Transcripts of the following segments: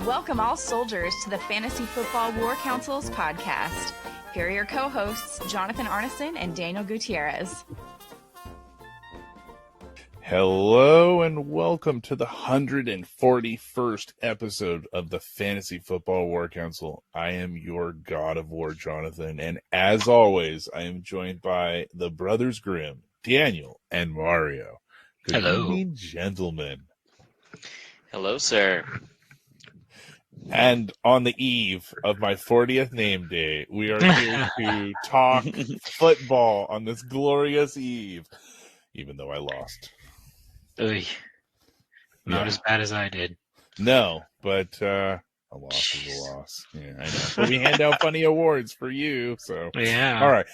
Welcome all soldiers to the Fantasy Football War Council's podcast. Here are your co-hosts, Jonathan Arneson and Daniel Gutierrez. Hello and welcome to the 141st episode of the Fantasy Football War Council. I am your God of War, Jonathan, and as always, I am joined by the Brothers Grimm, Daniel and Mario. Good evening, gentlemen. Hello, sir. And on the eve of my 40th name day, we are here to talk football on this glorious eve, even though I lost. Not as bad as I did. No, but a loss is a loss. Yeah, I know. But we hand out funny awards for you, so yeah. All right.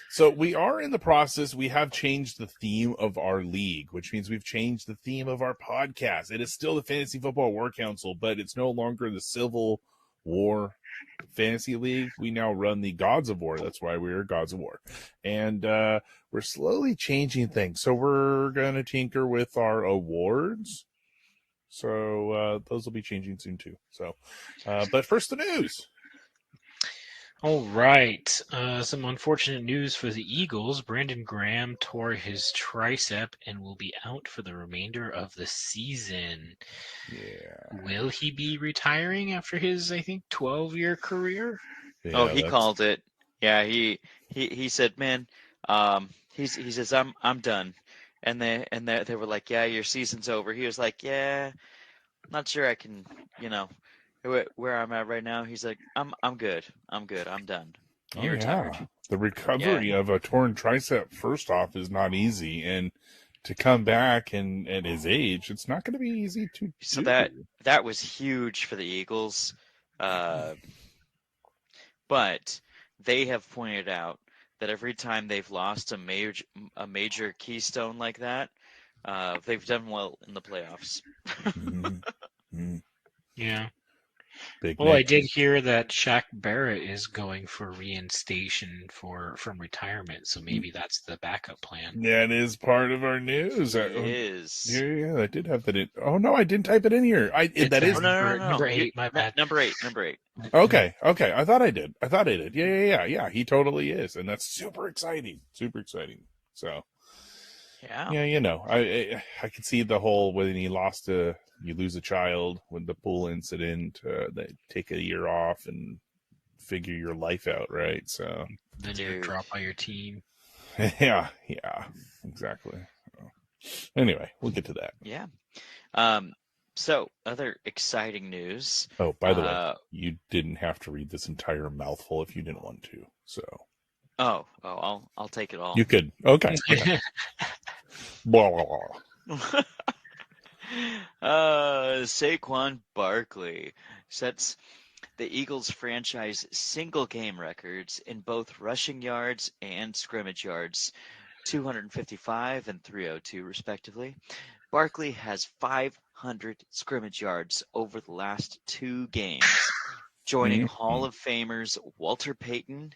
So we are in the process. We have changed the theme of our league, which means we've changed the theme of our podcast. It is still the Fantasy Football War Council, but it's no longer the Civil War Fantasy League. We now run the Gods of War. That's why we're Gods of War, and we're slowly changing things. So we're gonna tinker with our awards. So those will be changing soon too. So, but first the news. All right. Some unfortunate news for the Eagles. Brandon Graham tore his tricep and will be out for the remainder of the season. Yeah. Will he be retiring after his, 12-year career? Yeah, he called it. Yeah, he said, man, he says I'm done. And they were like, yeah, your season's over. He was like, yeah, I'm not sure I can, where I'm at right now. He's like, I'm good. I'm done. He retired. Yeah. The recovery of a torn tricep, first off, is not easy, and to come back and at his age, it's not going to be easy to So do. that was huge for the Eagles, but they have pointed out that every time they've lost a major keystone like that, they've done well in the playoffs. Mm-hmm. Yeah. Big Well, Nick. I did hear that Shaq Barrett is going for reinstation from retirement, so maybe that's the backup plan. That is part of our news. It is. Yeah, I did have that in. Oh, no, I didn't type it in here. No. Number 8, my bad. Number eight. Okay. I thought I did. Yeah. He totally is, and that's super exciting. So, yeah, I could see the whole when he lost you lose a child with the pool incident. They take a year off and figure your life out, right? So then you're dropped by your team. yeah, exactly. Anyway, we'll get to that. Yeah. So, other exciting news. Oh, by the way, you didn't have to read this entire mouthful if you didn't want to. So. Oh, I'll take it all. You could. Okay. Blah, blah, blah. Saquon Barkley sets the Eagles franchise single game records in both rushing yards and scrimmage yards, 255 and 302 respectively. Barkley has 500 scrimmage yards over the last 2 games, joining Hall of Famers Walter Payton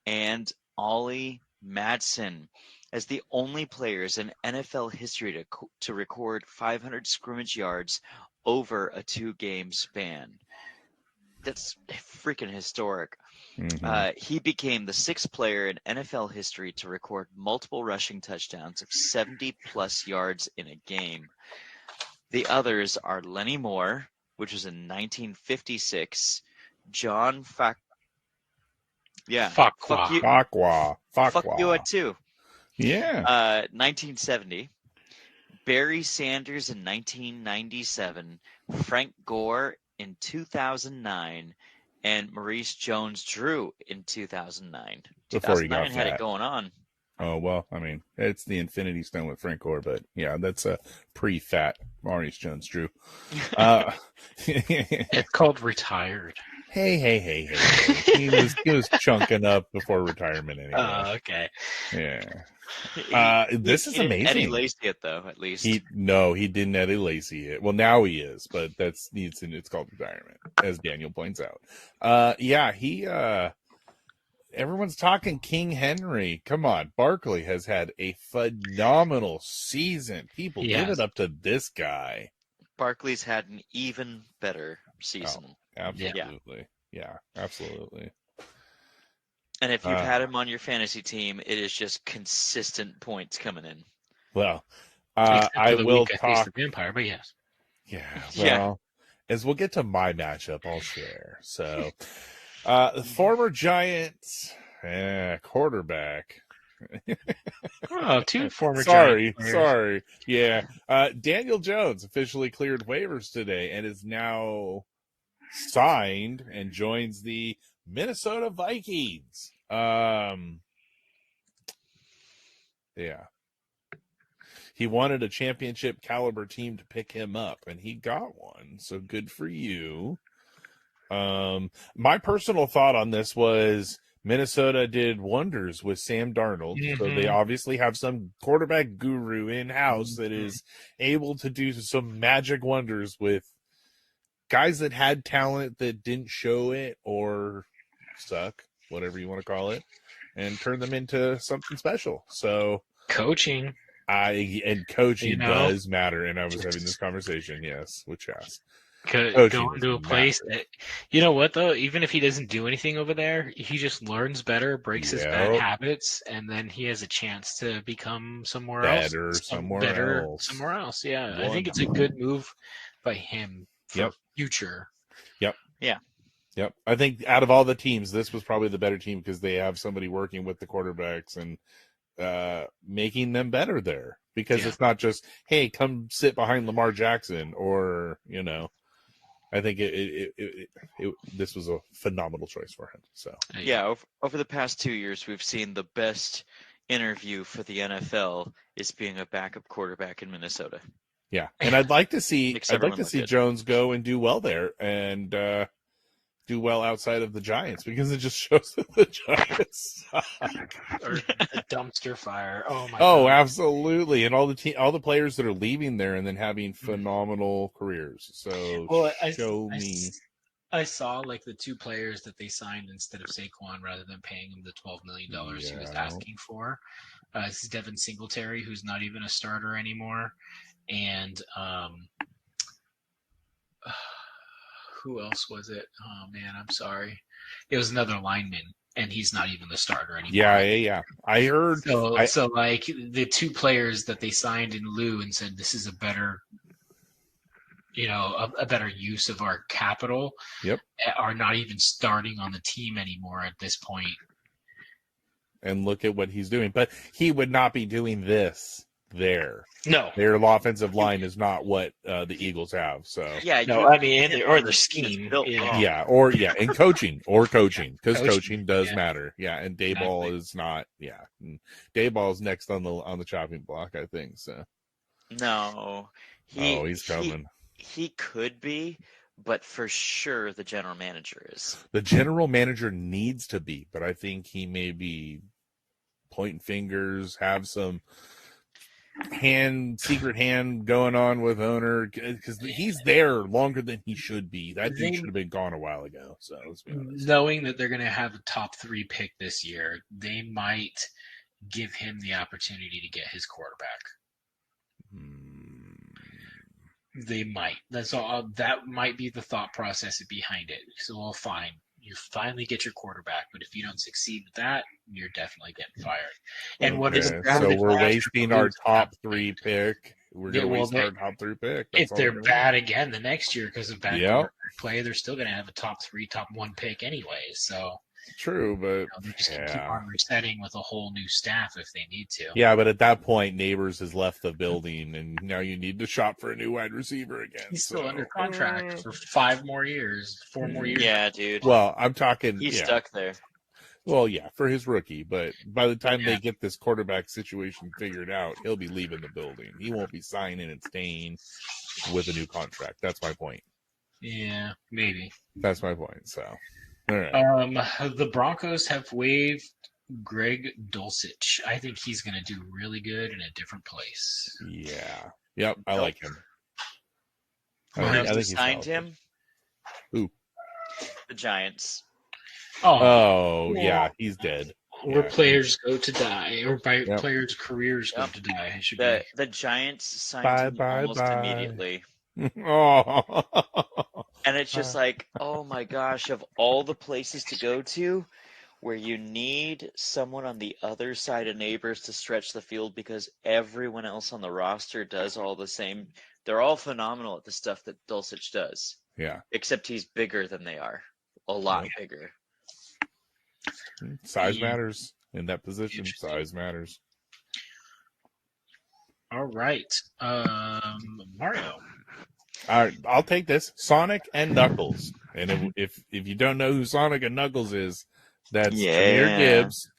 and Ollie Madsen as the only players in NFL history to record 500 scrimmage yards over a 2-game span. That's freaking historic. Mm-hmm. He became the 6th player in NFL history to record multiple rushing touchdowns of 70-plus yards in a game. The others are Lenny Moore, which was in 1956, John Fuck you at 2. Yeah. 1970. Barry Sanders in 1997. Frank Gore in 2009. And Maurice Jones-Drew in 2009. Before he got 2009 had fat. it going on. Oh, well, I mean, it's the Infinity Stone with Frank Gore, but yeah, that's a pre-fat Maurice Jones-Drew. It's called retired. Hey. He was chunking up before retirement anyway. Oh, okay. Yeah. This is amazing. Eddie Lacy it though, at least. He didn't Eddie Lacy it. Well, now he is, but it's called retirement, as Daniel points out. Everyone's talking King Henry. Come on, Barkley has had a phenomenal season. People give it up to this guy. Barkley's had an even better season. Absolutely. Yeah, absolutely. And if you've had him on your fantasy team, it is just consistent points coming in. Well, Except I for the will week I faced talk. the vampire, but yes. Yeah, Yeah. well, as we'll get to my matchup, I'll share. So, the former Giants quarterback. Oh, two former Giant players. Sorry. Yeah. Daniel Jones officially cleared waivers today and is now signed and joins the Minnesota Vikings. Yeah. He wanted a championship caliber team to pick him up, and he got one. So good for you. My personal thought on this was Minnesota did wonders with Sam Darnold. So they obviously have some quarterback guru in-house that is able to do some magic wonders with guys that had talent that didn't show it or suck, whatever you want to call it, and turn them into something special. So coaching. Coaching does matter, and I was having this conversation, yes, with Chas. Going to a place that, you know what though, even if he doesn't do anything over there, he just learns better, breaks his bad habits, and then he has a chance to become somewhere else. Somewhere else. Yeah, I think it's a good move by him for future. Yep. Yeah. Yep. I think out of all the teams, this was probably the better team because they have somebody working with the quarterbacks and making them better there, because it's not just, hey, come sit behind Lamar Jackson, or I think this was a phenomenal choice for him. So over the past 2 years, we've seen the best interview for the NFL is being a backup quarterback in Minnesota. Yeah, and I'd like to see Jones go and do well there, and do well outside of the Giants, because it just shows that the Giants suck. Or the dumpster fire. Oh my God. Absolutely. And all the players that are leaving there and then having phenomenal careers. So I saw like the two players that they signed instead of Saquon, rather than paying him the $12 million he was asking for. This is Devin Singletary, who's not even a starter anymore, and who else was it? Oh man, I'm sorry. It was another lineman, and he's not even the starter anymore. Yeah. I heard. So like the two players that they signed in lieu and said this is a better, a better use of our capital. Yep. Are not even starting on the team anymore at this point. And look at what he's doing, but he would not be doing this there. No, their offensive line is not what the Eagles have. So or the scheme, and coaching, because coaching does matter. Yeah, and Dayball is not. Yeah, Dayball is next on the chopping block, I think. So no, he's coming. He could be, but for sure the general manager is. The general manager needs to be, but I think he may be pointing fingers, have some secret hand going on with owner, because he's there longer than he should be. That dude should have been gone a while ago. So let's be honest. Knowing that they're going to have a top 3 pick this year, they might give him the opportunity to get his quarterback. They might. That's all. That might be the thought process behind it. So, well, fine. You finally get your quarterback, but if you don't succeed with that, you're definitely getting fired. And what is so we're wasting our top 3 pick. We're going to waste our top 3 pick. If they're bad again the next year because of bad play, they're still going to have a top 3, top 1 pick anyway. So true, but they're just going to keep on resetting with a whole new staff if they need to. Yeah, but at that point, Neighbors has left the building, and now you need to shop for a new wide receiver again. He's still under contract for 4 more years. Yeah, dude. Well, I'm talking. He's stuck there. Well, yeah, for his rookie, but by the time they get this quarterback situation figured out, he'll be leaving the building. He won't be signing and staying with a new contract. That's my point. Yeah, maybe. That's my point. So, all right. The Broncos have waived Greg Dulcich. I think he's going to do really good in a different place. Yeah. Yep. I like him. I think signed him. Who? The Giants. Oh, yeah, he's dead. Where players go to die, or players' careers go to die. The Giants signed him almost immediately. Oh, And it's just like, oh my gosh, of all the places to go to where you need someone on the other side of Neighbors to stretch the field because everyone else on the roster does all the same. They're all phenomenal at the stuff that Dulcich does. Yeah. Except he's bigger than they are. A lot bigger. Size matters in that position. Size matters. All right. Mario. All right, I'll take this. Sonic and Knuckles. And if you don't know who Sonic and Knuckles is, that's Jahmyr Gibbs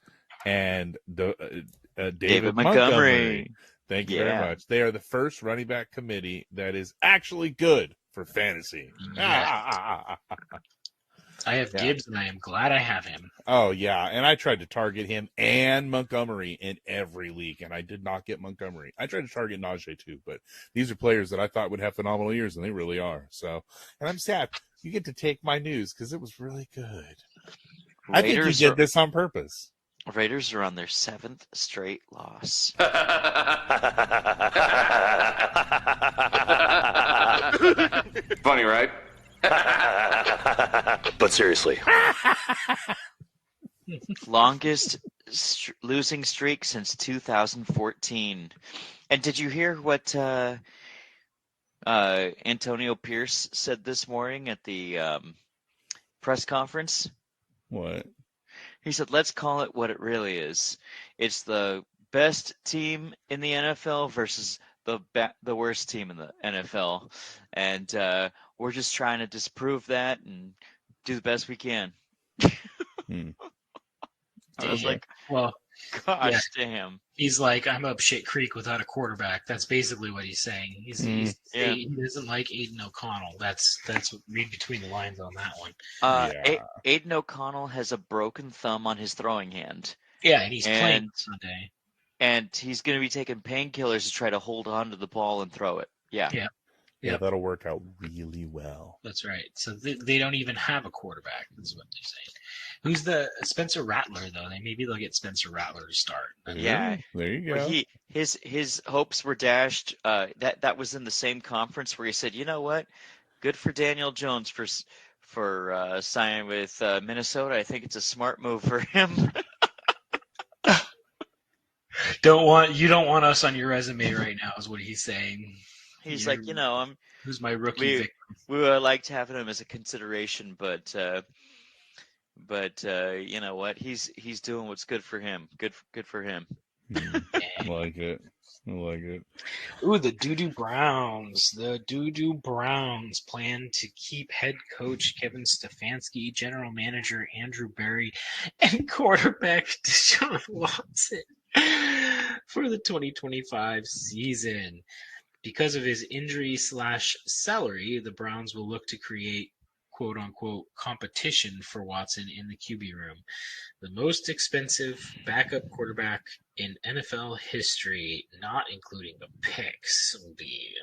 and David Montgomery. Thank you very much. They are the first running back committee that is actually good for fantasy. Yes. I have Gibbs, and I am glad I have him. Oh, yeah. And I tried to target him and Montgomery in every league, and I did not get Montgomery. I tried to target Najee, too, but these are players that I thought would have phenomenal years, and they really are. So, and I'm sad. You get to take my news because it was really good. I think you did this on purpose. Raiders are on their 7th straight loss. Funny, right? But seriously. Longest losing streak since 2014. And did you hear what Antonio Pierce said this morning at the press conference? What? He said, let's call it what it really is. It's the best team in the NFL versus the worst team in the NFL. And we're just trying to disprove that and do the best we can. I was like, well, gosh damn. He's like, I'm up shit creek without a quarterback. That's basically what he's saying. He doesn't like Aiden O'Connell. That's read between the lines on that one. Aiden O'Connell has a broken thumb on his throwing hand. Yeah, and he's playing Sunday. And he's going to be taking painkillers to try to hold on to the ball and throw it. Yeah. Yeah, that'll work out really well. That's right. So they don't even have a quarterback. That's what they're saying. Who's the Spencer Rattler though? Maybe they'll get Spencer Rattler to start. Yeah, there you go. His hopes were dashed. That was in the same conference where he said, you know what, good for Daniel Jones for signing with Minnesota. I think it's a smart move for him. You don't want us on your resume right now, is what he's saying. He's like, who's my rookie victim? We would like to have him as a consideration, but you know what? He's doing what's good for him. Good for him. I like it. Ooh, the Doo-Doo Browns. The Doo-Doo Browns plan to keep head coach Kevin Stefanski, general manager Andrew Berry, and quarterback Deshaun Watson for the 2025 season. Because of his injury/salary, the Browns will look to create quote-unquote competition for Watson in the QB room. The most expensive backup quarterback in NFL history, not including the picks, will be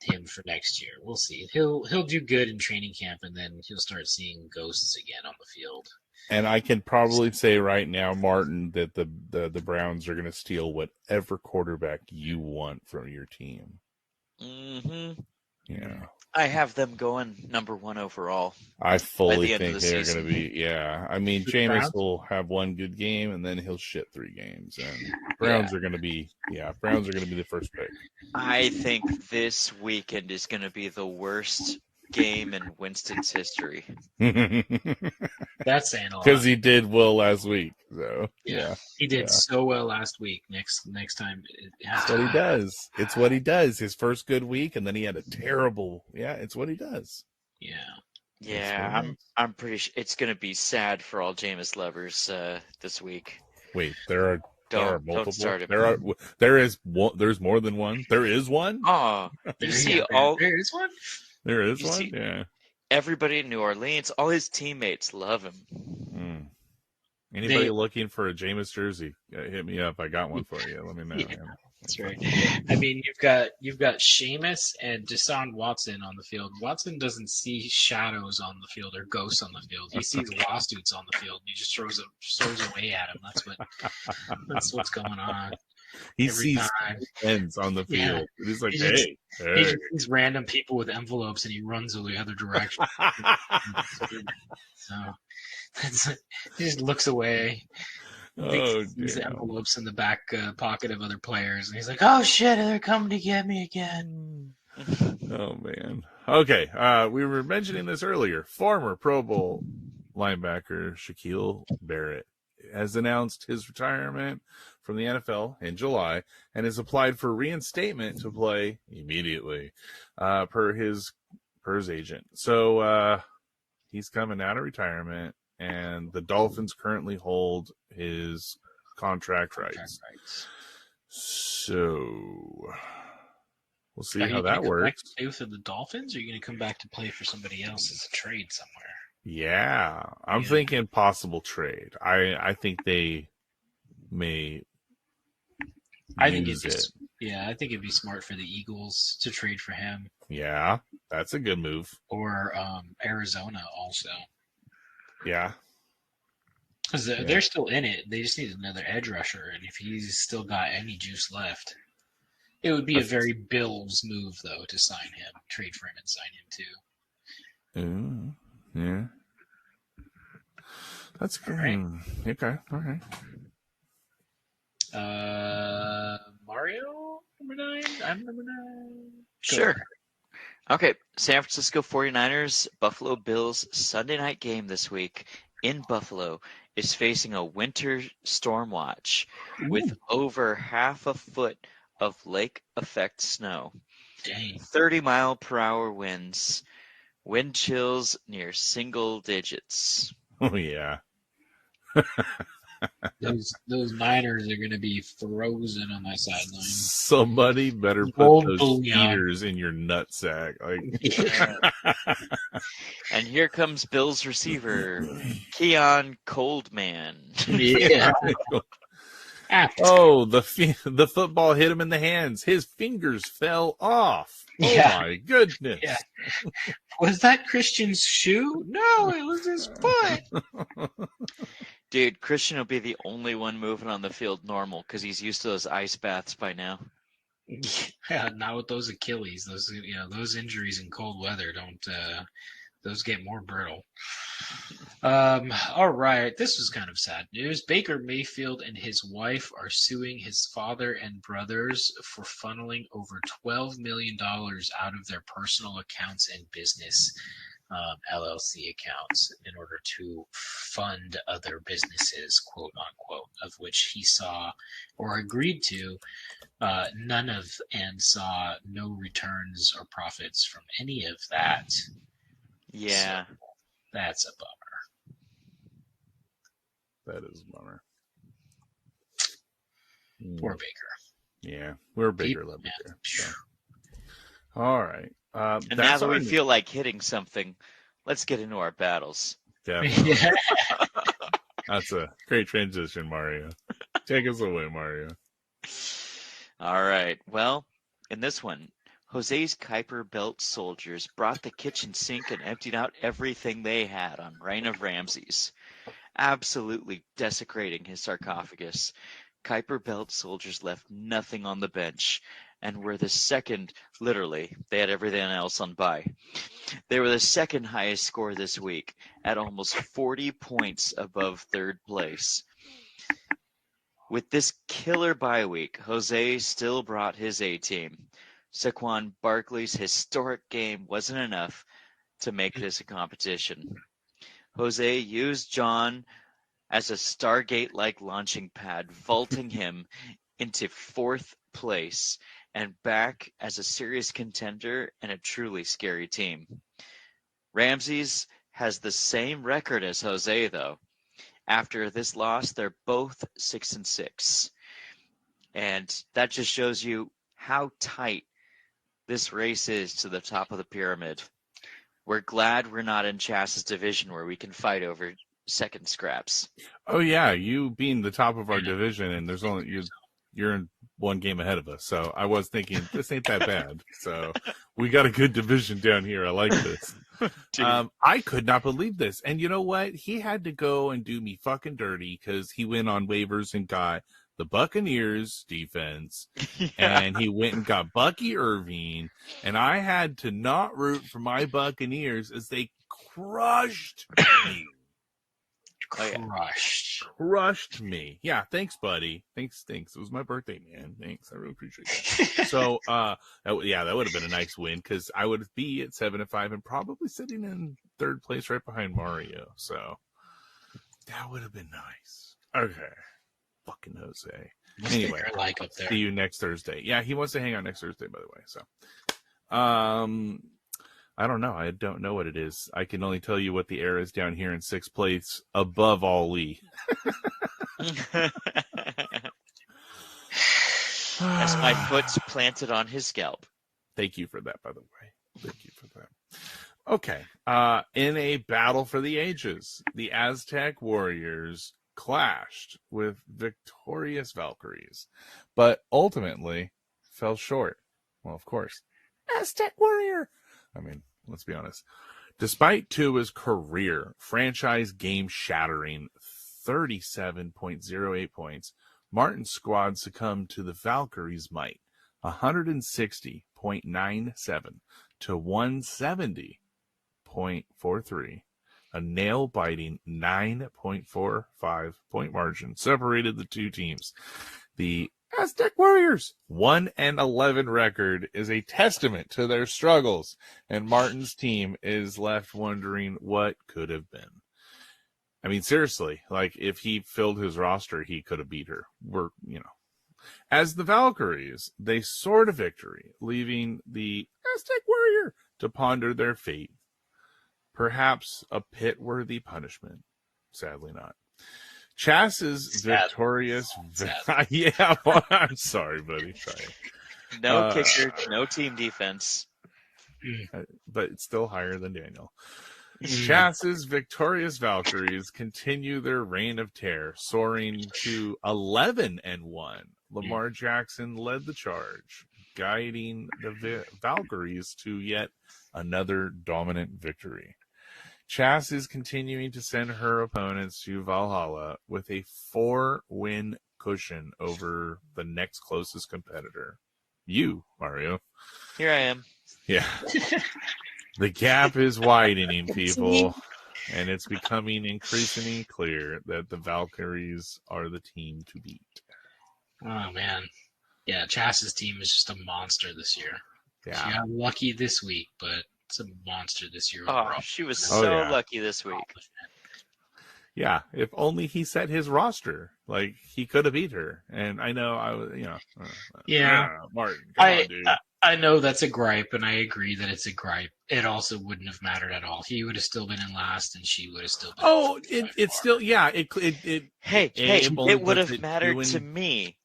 him for next year. We'll see. He'll do good in training camp, and then he'll start seeing ghosts again on the field. And I can probably say right now, Martin, that the Browns are going to steal whatever quarterback you want from your team. Mm-hmm. Yeah. I have them going number 1 overall. I fully think they're going to be. Yeah. I mean, Jameis will have one good game, and then he'll shit 3 games. And Browns are going to be. Yeah, Browns are going to be the first pick. I think this weekend is going to be the worst game in Winston's history. That's saying a lot. Because he did well last week. So yeah. He did so well last week. Next time. That's what he does. It's what he does. His first good week, and then he had a terrible. Yeah, it's what he does. Yeah. Yeah, I'm pretty sure it's going to be sad for all Jameis lovers this week. Wait, there are multiple. Don't start it. There's more than one. There is one. Oh, you see all. There is one. There is one. Yeah. Everybody in New Orleans, all his teammates love him. Anybody looking for a Jameis jersey? Hit me up. I got one for you. Let me know. Yeah, that's right. I mean, you've got Sheamus and Deshaun Watson on the field. Watson doesn't see shadows on the field or ghosts on the field. He sees lawsuits on the field. And he just throws away at him. That's what's going on. He sees ends on the field. Yeah. He's like, hey. He just sees random people with envelopes and he runs the other direction. So he just looks away. Sees the envelopes in the back pocket of other players, and he's like, "Oh shit, they're coming to get me again." Oh man. Okay, we were mentioning this earlier. Former Pro Bowl linebacker Shaquille Barrett has announced his retirement from the NFL in July and has applied for reinstatement to play immediately, per his agent. So he's coming out of retirement, and the Dolphins currently hold his contract rights. So we'll see how that works. Are you going to play for the Dolphins, or are you going to come back to play for somebody else as a trade somewhere? Yeah, I'm thinking possible trade. I think they may. I think it'd be smart for the Eagles to trade for him. Yeah, that's a good move. Or Arizona also. Yeah. Because they're still in it. They just need another edge rusher, and if he's still got any juice left, it would be a very Bills move, though, to sign him, trade for him, and sign him too. Yeah. That's good. Right. Okay. All right. Mario, number 9? I'm number 9. Sure. Okay. San Francisco 49ers, Buffalo Bills Sunday night game this week in Buffalo is facing a winter storm watch with over half a foot of lake effect snow. Dang. 30-mile-per-hour winds. Wind chills near single digits. Oh, yeah. Those Niners are going to be frozen on my sideline. Somebody better put those heaters in your nutsack. And here comes Bill's receiver, Keon Coldman. Yeah. Oh, the football hit him in the hands. His fingers fell off. Oh, my goodness. Yeah. Was that Christian's shoe? No, it was his foot. Dude, Christian will be the only one moving on the field normal because he's used to those ice baths by now. Yeah, not with those Achilles. Those injuries in cold weather those get more brittle. All right, this was kind of sad news. Baker Mayfield and his wife are suing his father and brothers for funneling over $12 million out of their personal accounts and business LLC accounts in order to fund other businesses, quote unquote, of which he saw or agreed to none of and saw no returns or profits from any of that. Yeah. So that's a bummer. That is a bummer. Poor Baker. Yeah, we're Baker love Baker. So. All right. And now that we feel like hitting something, let's get into our battles. Definitely. Yeah. That's a great transition, Mario. Take us away, Mario. All right. Well, in this one, Jose's Kuiper Belt soldiers brought the kitchen sink and emptied out everything they had on Reign of Ramses, absolutely desecrating his sarcophagus. Kuiper Belt soldiers left nothing on the bench and were the second, literally, they had everything else on bye. They were the second highest score this week at almost 40 points above third place. With this killer bye week, Jose still brought his A-team. Saquon Barkley's historic game wasn't enough to make this a competition. Jose used John as a Stargate-like launching pad, vaulting him into fourth place and back as a serious contender and a truly scary team. Ramses has the same record as Jose, though. After this loss, they're both 6-6. And that just shows you how tight this race is to the top of the pyramid. We're glad we're not in Chas's division where we can fight over second scraps. Oh yeah, you being the top of our division, and there's only you're in one game ahead of us. So I was thinking this ain't that bad. So we got a good division down here. I like this. I could not believe this. And you know what? He had to go and do me fucking dirty because he went on waivers and got the Buccaneers defense, and he went and got Bucky Irving, and I had to not root for my Buccaneers as they crushed me. Crushed me. Yeah, thanks, buddy. Thanks. It was my birthday, man. Thanks. I really appreciate that. So, that would have been a nice win because I would be at 7-5 and probably sitting in third place right behind Mario. So that would have been nice. Okay. Fucking Jose. Anyway, like up there. See you next Thursday. Yeah, he wants to hang out next Thursday, by the way. So, I don't know. I don't know what it is. I can only tell you what the air is down here in sixth place above all Lee. As my foot's planted on his scalp. Thank you for that, by the way. Thank you for that. Okay. In a battle for the ages, the Aztec Warriors clashed with victorious Valkyries, but ultimately fell short. Well, of course. Aztec Warrior! I mean, let's be honest. Despite Tua's career franchise game-shattering 37.08 points, Martin's squad succumbed to the Valkyries' might, 160.97 to 170.43. A nail-biting 9.45 point margin separated the two teams. The Aztec Warriors 1-11 record is a testament to their struggles, and Martin's team is left wondering what could have been. I mean, seriously, like if he filled his roster, he could have beat her. As the Valkyries, they soared to victory, leaving the Aztec Warrior to ponder their fate. Perhaps a pit-worthy punishment. Sadly not. Chas's victorious... Yeah, well, I'm sorry, buddy. Sorry. No kicker, no team defense. But it's still higher than Daniel. Chas's victorious Valkyries continue their reign of terror, soaring to 11-1. Lamar Jackson led the charge, guiding the Valkyries to yet another dominant victory. Chas is continuing to send her opponents to Valhalla with a 4-win cushion over the next closest competitor. You, Mario. Here I am. Yeah. The gap is widening, people, and it's becoming increasingly clear that the Valkyries are the team to beat. Oh, man. Yeah, Chas's team is just a monster this year. Yeah. She got lucky this week, but it's a monster this year. Oh, she was so lucky this week. Yeah, if only he set his roster, like he could have beat her. And I know Martin, come on, dude. I know that's a gripe, and I agree that it's a gripe. It also wouldn't have mattered at all. He would have still been in last, and she would have still been. Oh, it's still, yeah. It would have mattered to me.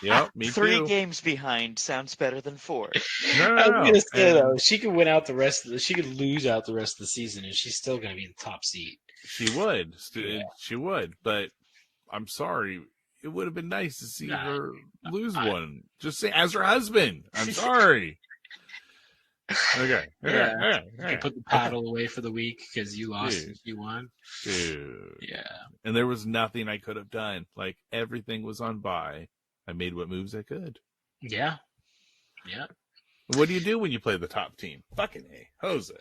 Yep, me 3 too. games behind sounds better than 4. No. I was gonna say though, she could win out the rest of she could lose out the rest of the season, and she's still gonna be in the top seed. She would, she would, but I'm sorry. It would have been nice to see her lose one. Just say, as her husband. I'm sorry. Okay. Yeah. You can put the paddle away for the week because you lost and you won. Dude. Yeah. And there was nothing I could have done. Like, everything was on bye. I made what moves I could. Yeah. Yeah. What do you do when you play the top team? Fucking A. Jose.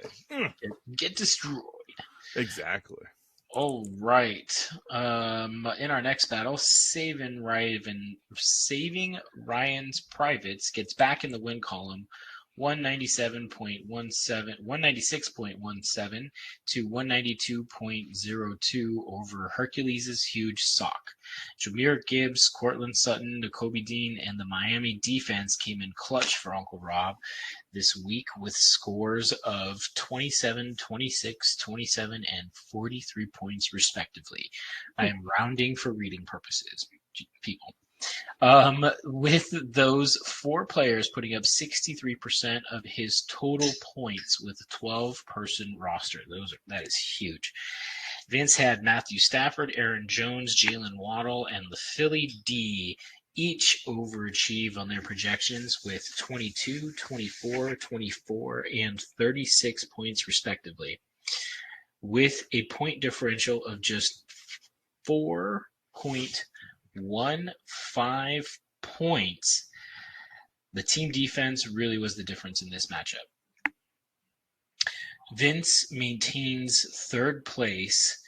Get destroyed. Exactly. All right. In our next battle, Saving Ryan's Privates gets back in the win column, 196.17 to 192.02 over Hercules' huge sock. Jameer Gibbs, Cortland Sutton, Nakobe Dean, and the Miami defense came in clutch for Uncle Rob this week with scores of 27, 26, 27, and 43 points respectively. I am rounding for reading purposes, people. With those 4 players putting up 63% of his total points with a 12-person roster. That is huge. Vince had Matthew Stafford, Aaron Jones, Jalen Waddle, and the Philly D each overachieve on their projections with 22, 24, 24, and 36 points respectively, with a point differential of just 4.1 won 5 points. The team defense really was the difference in this matchup. Vince maintains third place,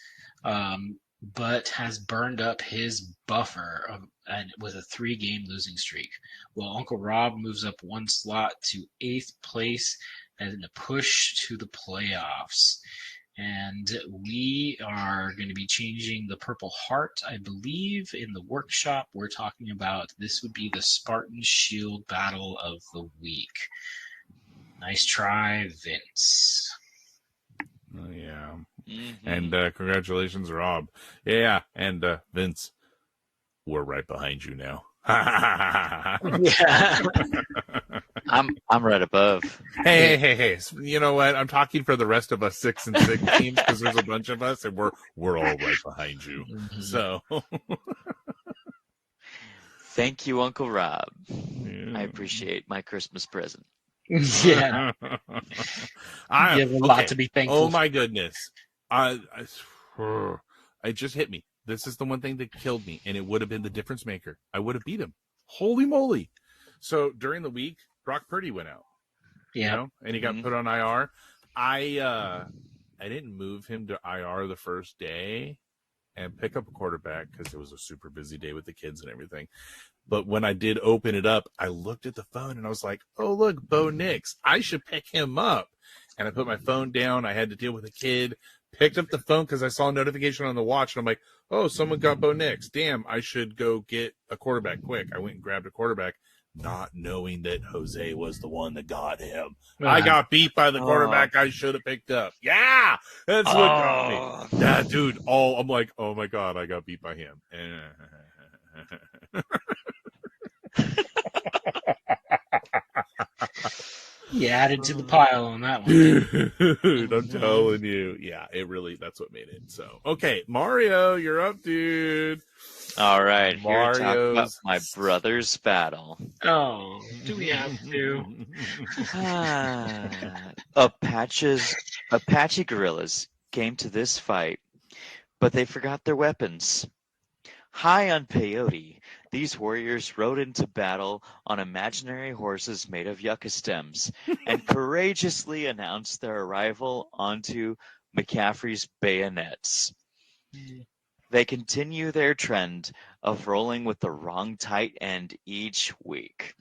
but has burned up his buffer and with a 3-game losing streak, while Uncle Rob moves up 1 slot to 8th place and a push to the playoffs. And we are going to be changing the Purple Heart, I believe, in the workshop. We're talking about this would be the Spartan Shield Battle of the Week. Nice try, Vince. Oh, yeah. Mm-hmm. And congratulations, Rob. Yeah, and Vince, we're right behind you now. Yeah. I'm right above. Hey. You know what? I'm talking for the rest of us 6 and 6 teams because there's a bunch of us, and we're all right behind you. Mhm. So, Thank you, Uncle Rob. yeah. I appreciate my Christmas present. Yeah. You have a lot to be thankful Oh my goodness. It just hit me. This is the one thing that killed me, and it would have been the difference maker. I would have beat him. Holy moly. So during the week, Brock Purdy went out. Yeah. You know, and he got put on IR. I didn't move him to IR the first day and pick up a quarterback because it was a super busy day with the kids and everything. But when I did open it up, I looked at the phone and I was like, oh, look, Bo Nix. I should pick him up. And I put my phone down. I had to deal with a kid. Picked up the phone because I saw a notification on the watch. And I'm like, oh, someone got Bo Nix. Damn, I should go get a quarterback quick. I went and grabbed a quarterback, not knowing that Jose was the one that got him. I got beat by the quarterback I should have picked up. Yeah, that's what got me. Yeah, dude. I'm like, oh, my God, I got beat by him. You added to the pile on that one. Dude, I'm telling you. Yeah, that's what made it. So, okay, Mario, you're up, dude. All right, here to talk about my brother's battle. Oh, do we have to? Apache guerrillas came to this fight, but they forgot their weapons. High on peyote, these warriors rode into battle on imaginary horses made of yucca stems and courageously announced their arrival onto McCaffrey's bayonets. They continue their trend of rolling with the wrong tight end each week,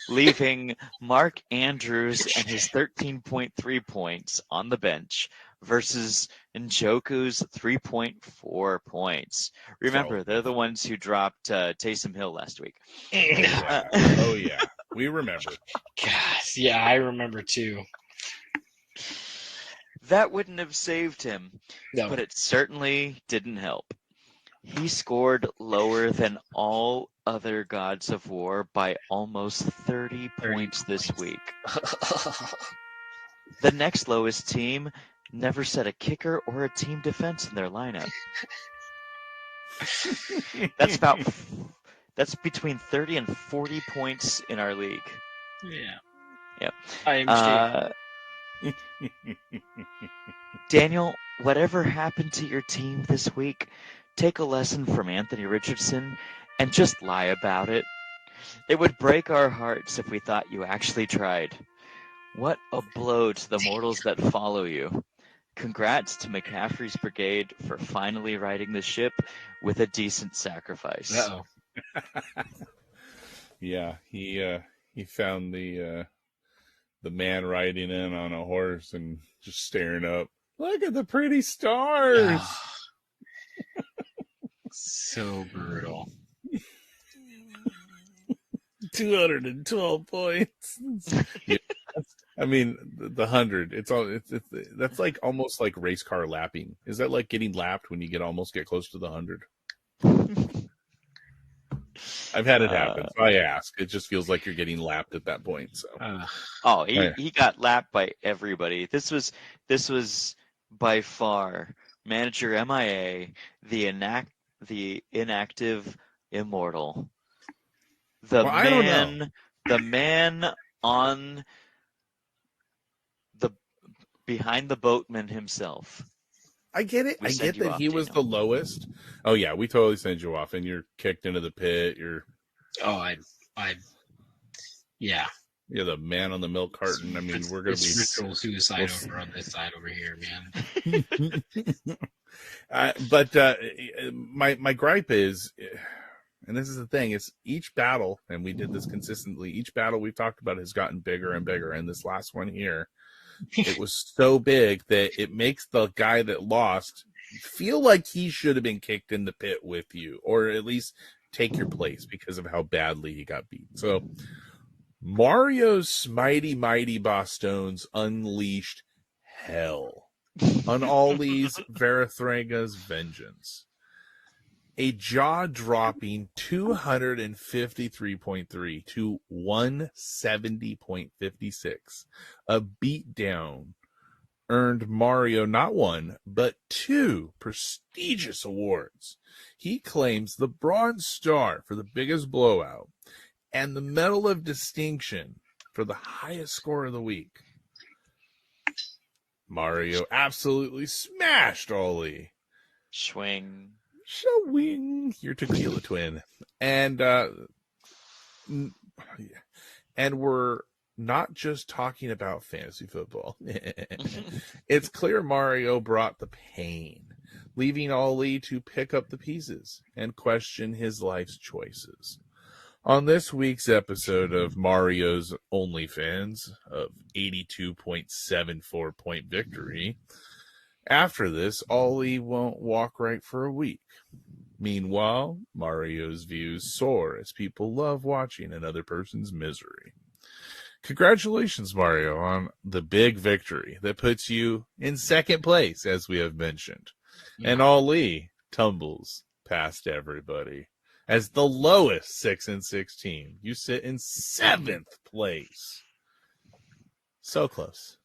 leaving Mark Andrews and his 13.3 points on the bench versus Njoku's 3.4 points. Remember, they're the ones who dropped Taysom Hill last week. Oh, yeah. We remember. Gosh, yeah, I remember too. That wouldn't have saved him, No. but it certainly didn't help. He scored lower than all other gods of war by almost 30 points this week. The next lowest team never set a kicker or a team defense in their lineup. That's between 30 and 40 points in our league. Yeah. Yep. I understand. Daniel, whatever happened to your team this week, take a lesson from Anthony Richardson and just lie about it. It would break our hearts if we thought you actually tried. What a blow to the mortals that follow you. Congrats to McCaffrey's brigade for finally righting the ship with a decent sacrifice. Uh-oh. Yeah, he found the man riding in on a horse and just staring up. Look at the pretty stars. So brutal. 212 points. Yeah, I mean, the 100. That's like almost like race car lapping. Is that like getting lapped when you almost get close to the 100? I've had it happen. So I ask. It just feels like you're getting lapped at that point. So. He got lapped by everybody. This was by far manager MIA, the inactive immortal, the man on the behind the boatman himself. I get it. I get that he was the lowest. Oh yeah, we totally send you off, and you're kicked into the pit. Yeah. You're the man on the milk carton. I mean, we're gonna be ritual suicide over on this side over here, man. My gripe is, and this is the thing, is each battle, and we did this consistently. Each battle we've talked about has gotten bigger and bigger, and this last one here, it was so big that it makes the guy that lost feel like he should have been kicked in the pit with you, or at least take your place because of how badly he got beat. So Mario's Smitey Mighty Bastones unleashed hell on Ollie's Verathranga's vengeance. A jaw-dropping 253.3 to 170.56. A beatdown earned Mario not one, but 2 prestigious awards. He claims the Bronze Star for the biggest blowout and the Medal of Distinction for the highest score of the week. Mario absolutely smashed Ollie. Swing, your tequila twin. And we're not just talking about fantasy football. It's clear Mario brought the pain, leaving Ollie to pick up the pieces and question his life's choices. On this week's episode of Mario's OnlyFans of 82.74 point victory, after this, Ollie won't walk right for a week. Meanwhile, Mario's views soar as people love watching another person's misery. Congratulations, Mario, on the big victory that puts you in second place, as we have mentioned. Yeah. And Ollie tumbles past everybody. As the lowest 6-6 team, you sit in 7th place. So close.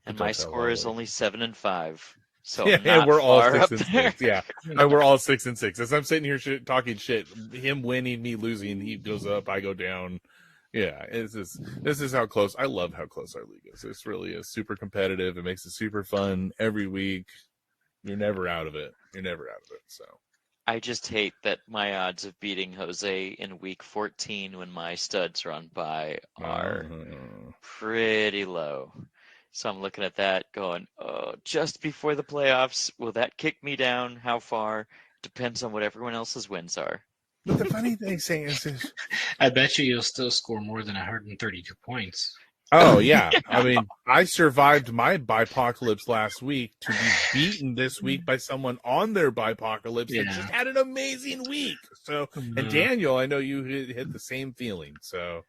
And my score is only 7-5. So yeah, we're all 6-6. Yeah, we're all 6-6. As I'm sitting here talking shit, him winning, me losing, he goes up, I go down. Yeah, this is how close. I love how close our league is. It's really is super competitive. It makes it super fun every week. You're never out of it. So. I just hate that my odds of beating Jose in week 14 when my studs run by are pretty low. So I'm looking at that going, oh, just before the playoffs, will that kick me down? How far? Depends on what everyone else's wins are. But the funny thing is I bet you'll still score more than 132 points. Oh, yeah. I mean, I survived my Bipocalypse last week to be beaten this week by someone on their Bipocalypse that just had an amazing week. So, and Daniel, I know you hit the same feeling. So,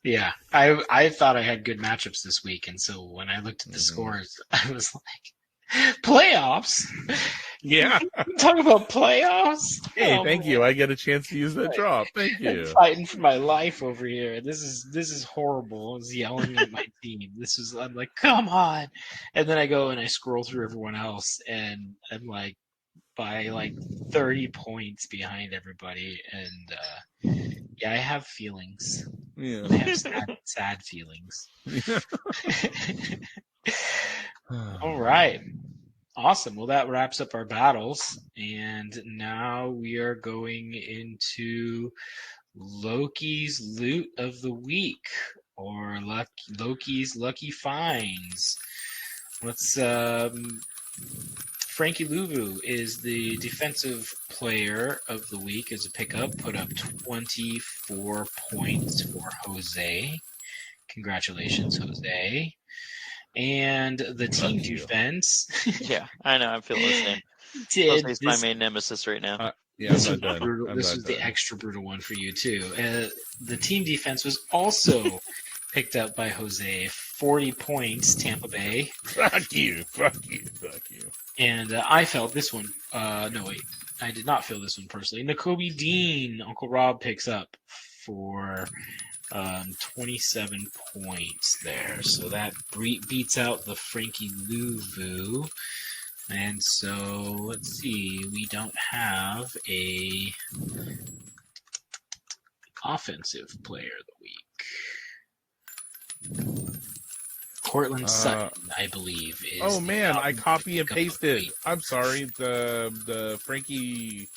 yeah, I thought I had good matchups this week. And so when I looked at the scores, I was like, playoffs? Yeah. Talk about playoffs? Hey, thank you. I get a chance to use that drop. Thank you. I'm fighting for my life over here. This is horrible. I was yelling at my team. I'm like, come on. And then I go and I scroll through everyone else and I'm like by like 30 points behind everybody. And yeah, I have feelings. Yeah. I have sad feelings. All right. Awesome. Well, that wraps up our battles. And now we are going into Loki's Loot of the Week, or Loki's Lucky Finds. Let's Frankie Louvu is the defensive player of the week as a pickup. Put up 24 points for Jose. Congratulations, Jose. And the team defense. Yeah, I know. I'm feeling the same. Jose's my main nemesis right now. Yeah, this was the extra brutal one for you, too. The team defense was also picked up by Jose. 40 points, Tampa Bay. Fuck you. And I felt this one. No, wait. I did not feel this one personally. Nakobe Dean, Uncle Rob picks up for 27 points there. So that beats out the Frankie Louvu. And so, let's see. We don't have a offensive player of the week. Cortland Sutton, I believe. Is oh man, I copy and pasted. I'm sorry. The Frankie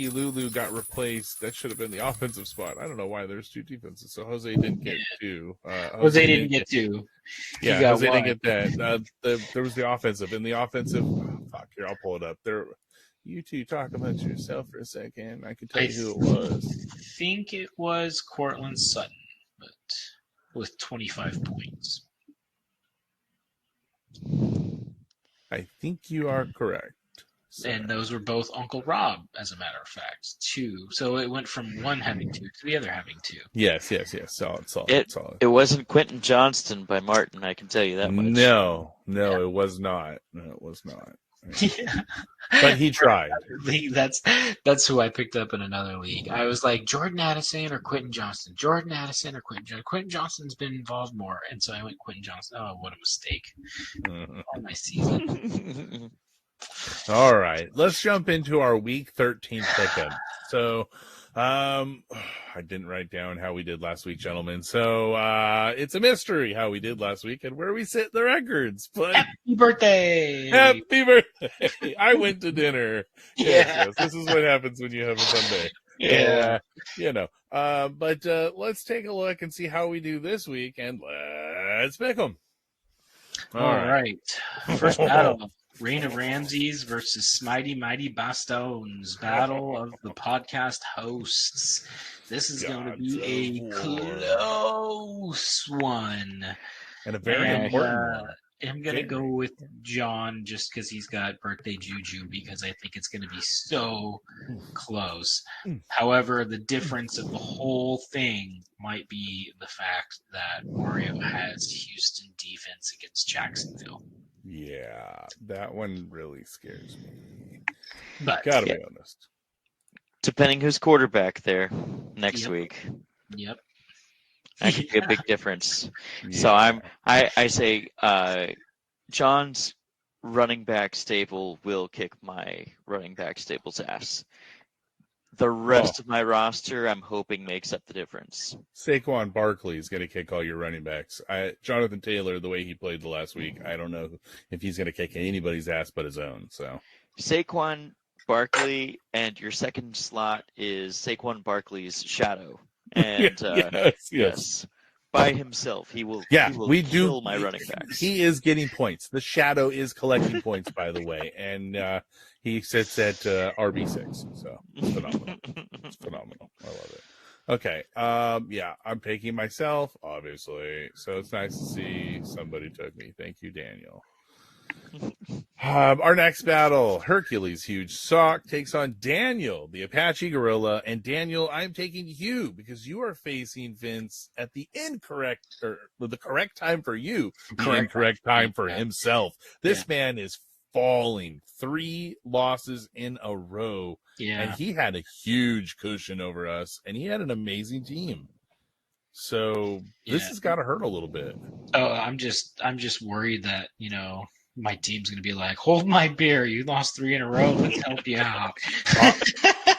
Lulu got replaced. That should have been the offensive spot. I don't know why there's 2 defenses. So Jose didn't get 2. Jose didn't get 2. Yeah, Jose didn't get that. There was the offensive. In the offensive, fuck, here, I'll pull it up. There, you two talk amongst yourself for a second. I can tell you who it was. I think it was Cortland Sutton, but with 25 points. I think you are correct. So. And those were both Uncle Rob, as a matter of fact, 2. So it went from one having 2 to the other having 2. Yes. Solid. It wasn't Quentin Johnston by Martin, I can tell you that much. No, it was not. No, it was not. Yeah. But he tried. That's who I picked up in another league. I was like, Jordan Addison or Quentin Johnston? Jordan Addison or Quentin Johnston? Quentin Johnston's been involved more, and so I went Quentin Johnston. Oh, what a mistake. On my season. All right, let's jump into our week 13 pickup. So, I didn't write down how we did last week, gentlemen. So, it's a mystery how we did last week and where we sit the records. But happy birthday! Happy birthday! I went to dinner. Yes. This is what happens when you have a Sunday. Yeah. But let's take a look and see how we do this week, and let's pick them. All right. First battle. Reign of Ramses versus Smitey Mighty Bastones. Battle of the podcast hosts. This is going to be a close one. And a very important one. I'm going to go with John just because he's got birthday juju, because I think it's going to be so close. However, the difference of the whole thing might be the fact that Mario has Houston defense against Jacksonville. Yeah, that one really scares me. But gotta be honest. Depending who's quarterback there next week. Yep. That could be a big difference. Yeah. So I say John's running back stable will kick my running back stable's ass. The rest of my roster, I'm hoping, makes up the difference. Saquon Barkley is going to kick all your running backs. Jonathan Taylor, the way he played the last week, I don't know if he's going to kick anybody's ass but his own. So Saquon Barkley, and your second slot is Saquon Barkley's shadow. And yes. By himself, he will kill my running backs. He is getting points. The shadow is collecting points, by the way, and he sits at RB6. So it's phenomenal. It's phenomenal. I love it. Okay. I'm picking myself, obviously. So it's nice to see somebody took me. Thank you, Daniel. Our next battle, Hercules Huge Sock takes on Daniel, the Apache Gorilla. And Daniel, I'm taking you because you are facing Vince at the correct time for you, the incorrect time for himself. This man is falling 3 losses in a row. Yeah. And he had a huge cushion over us, and he had an amazing team. So this has got to hurt a little bit. Oh, I'm just worried that, my team's going to be like, hold my beer. You lost 3 in a row. Let's help you out.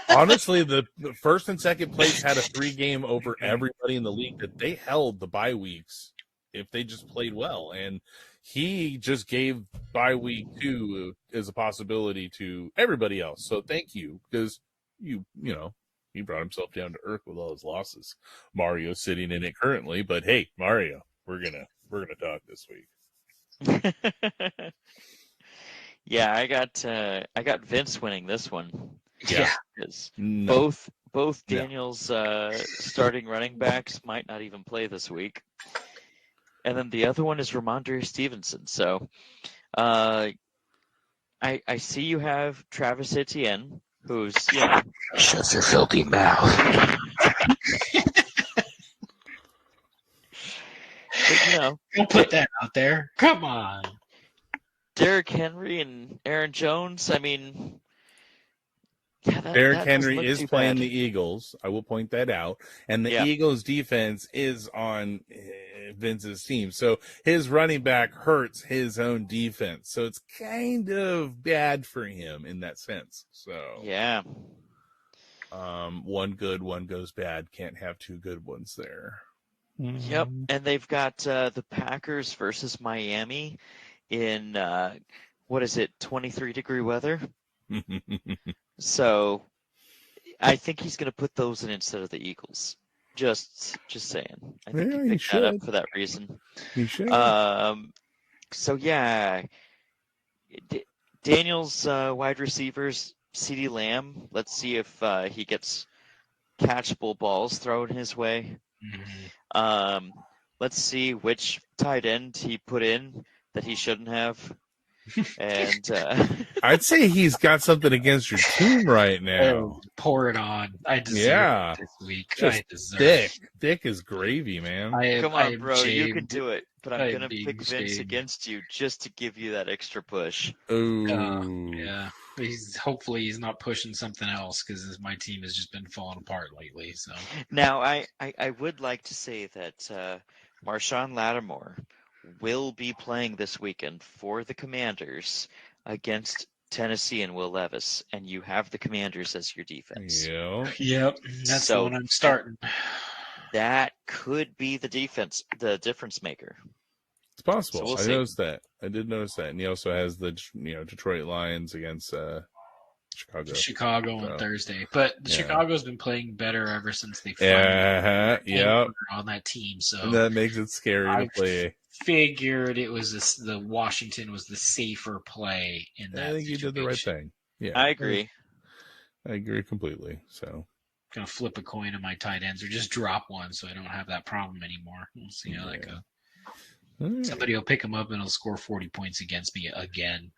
Honestly, the first and second place had a 3-game over everybody in the league that they held the bye weeks if they just played well. And he just gave bye week 2 as a possibility to everybody else. So thank you, because he brought himself down to earth with all his losses. Mario's sitting in it currently, but hey, Mario, we're gonna talk this week. Yeah, I got Vince winning this one. Yeah, because both Daniel's starting running backs might not even play this week, and then the other one is Ramondre Stevenson. So, I see you have Travis Etienne, who's shut your filthy mouth. But, don't put that out there. Come on. Derrick Henry and Aaron Jones. I mean, Derrick Henry is playing the Eagles. I will point that out. And the Eagles defense is on Vince's team. So his running back hurts his own defense. So it's kind of bad for him in that sense. So yeah. One good, one goes bad. Can't have 2 good ones there. Yep, and they've got the Packers versus Miami in, 23-degree weather? So I think he's going to put those in instead of the Eagles. Just saying. I think he picked that up for that reason. He should. So, yeah, Daniel's wide receivers, CeeDee Lamb, let's see if he gets catchable balls thrown his way. Mm-hmm. Let's see which tight end he put in that he shouldn't have. And I'd say he's got something against your team right now. Oh, pour it on. I deserve it this week. Just thick as gravy, man. Come on, bro. You can do it. But I'm going to pick Vince against you just to give you that extra push. Oh. Yeah. Hopefully he's not pushing something else because my team has just been falling apart lately. So now I would like to say that Marshawn Lattimore will be playing this weekend for the Commanders against Tennessee and Will Levis, and you have the Commanders as your defense. Yep. That's the one I'm starting. That could be the difference maker. It's possible. So I noticed that. I did notice that. And he also has the Detroit Lions against Chicago on Thursday. But Chicago's been playing better ever since they on that team. So and that makes it scary to play. Figured it was the Washington was the safer play in that. I think you did the right thing. Yeah, I agree. I agree completely. So gonna flip a coin on my tight ends or just drop one so I don't have that problem anymore. We'll see how that goes. Right. Somebody will pick him up and he'll score 40 points against me again.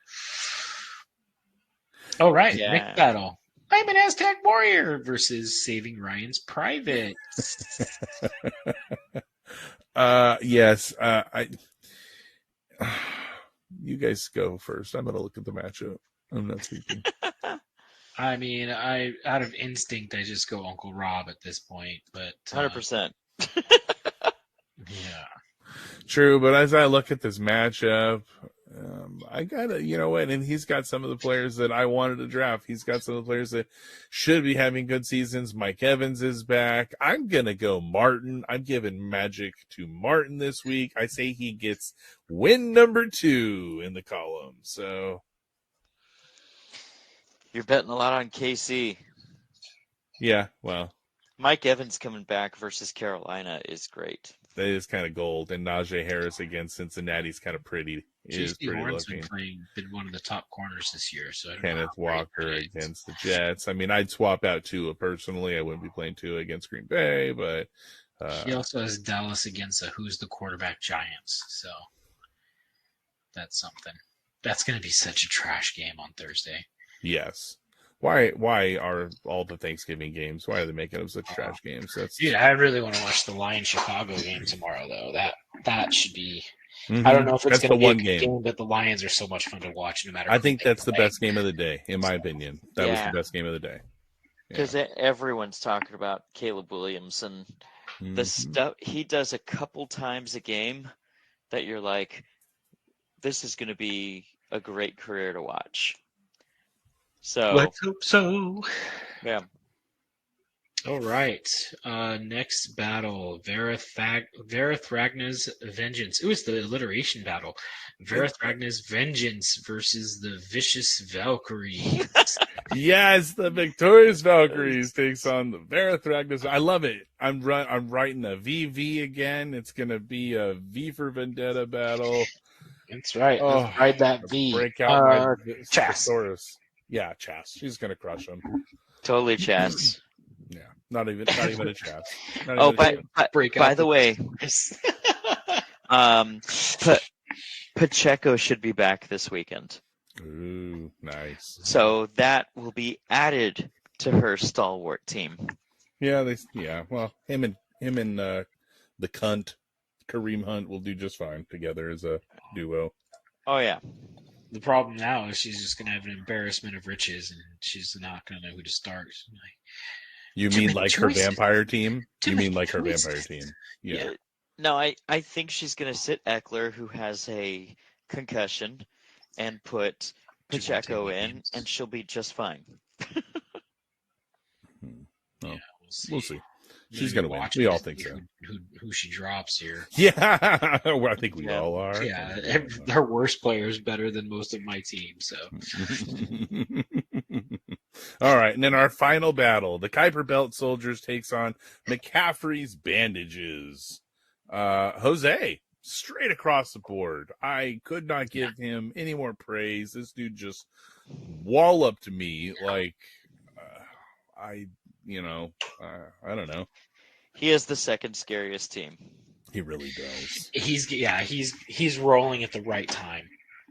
All right, next battle. I'm an Aztec warrior versus Saving Ryan's Private. Yes. You guys go first. I'm gonna look at the matchup. I'm not speaking. I mean, out of instinct, I just go Uncle Rob at this point, but 100%. Yeah. True, but as I look at this matchup, I gotta, you know what? And he's got some of the players that I wanted to draft. He's got some of the players that should be having good seasons. Mike Evans is back. I'm gonna go Martin. I'm giving magic to Martin this week. I say he gets win number 2 in the column. So you're betting a lot on KC. Yeah, well, Mike Evans coming back versus Carolina is great. That is kind of gold, and Najee Harris against Cincinnati is kind of pretty. Horn's been one of the top corners this year. So Kenneth Walker against the Jets. I mean, I'd swap out Tua personally. I wouldn't be playing Tua against Green Bay, but he also has Dallas against who's the quarterback Giants. So that's something. That's going to be such a trash game on Thursday. Yes. Why are all the Thanksgiving games? Why are they making them such trash games? Dude, I really want to watch the Lions Chicago game tomorrow, though. That should be. Mm-hmm. I don't know if it's going to be a good game, but the Lions are so much fun to watch. No matter. I think that's the best game of the day, in my opinion. That was the best game of the day. Because everyone's talking about Caleb Williams and the stuff he does a couple times a game that you're like, this is going to be a great career to watch. So let's hope so. Yeah. All right. Next battle, Varathragna's Vengeance. It was the alliteration battle. Varathragna's Vengeance versus the Vicious Valkyries. Yes, the victorious Valkyries takes on the Varathragna's. I love it. I'm writing a VV again. It's gonna be a V for Vendetta battle. That's right. Let's ride that V. Break out my Thesaurus. Yeah, Chas. She's gonna crush him. Totally Chas. Yeah, not even a Chas. By the way, Pacheco should be back this weekend. Ooh, nice. So that will be added to her stalwart team. Yeah, well, him and the cunt Kareem Hunt will do just fine together as a duo. Oh yeah. The problem now is she's just going to have an embarrassment of riches, and she's not going to know who to start. You mean like her vampire team? You mean like her vampire team? Yeah. No, I think she's going to sit Eckler, who has a concussion, and put Pacheco in, and she'll be just fine. We'll see. She's going to win. We all think so. Who she drops here. Yeah, well, I think we all are. Yeah, her worst player is better than most of my team, so. All right, and then our final battle. The Kuiper Belt Soldiers takes on McCaffrey's Bandages. Jose, straight across the board. I could not give him any more praise. This dude just walloped me like I don't know. He is the second scariest team. He really does. He's rolling at the right time.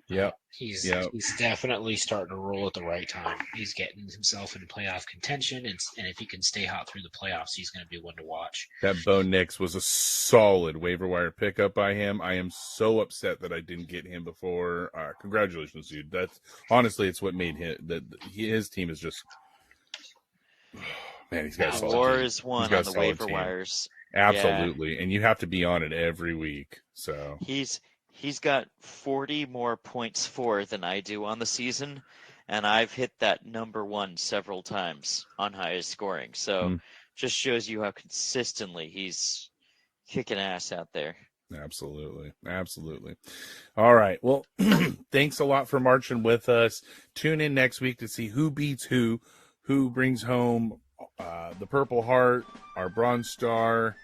Yep. He's definitely starting to roll at the right time. He's getting himself in playoff contention, and if he can stay hot through the playoffs, he's going to be one to watch. That Bo Nix was a solid waiver wire pickup by him. I am so upset that I didn't get him before. Congratulations, dude. That's honestly, it's what made his team is just. Man, he's got a solid war team. is won on the waiver wires. Absolutely, and you have to be on it every week. So he's got 40 more points for than I do on the season, and I've hit that number one several times on highest scoring. So just shows you how consistently he's kicking ass out there. Absolutely. All right. Well, thanks a lot for marching with us. Tune in next week to see who beats who brings home the Purple Heart, our Bronze Star,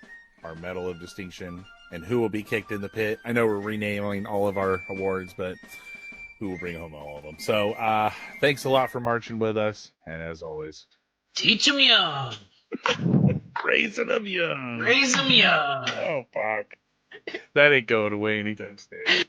our Medal of Distinction, and who will be kicked in the pit. I know we're renaming all of our awards, but who will bring home all of them. So thanks a lot for marching with us. And as always, teach 'em young. Raising them young. Raise 'em young. Oh, fuck. That ain't going away anytime soon.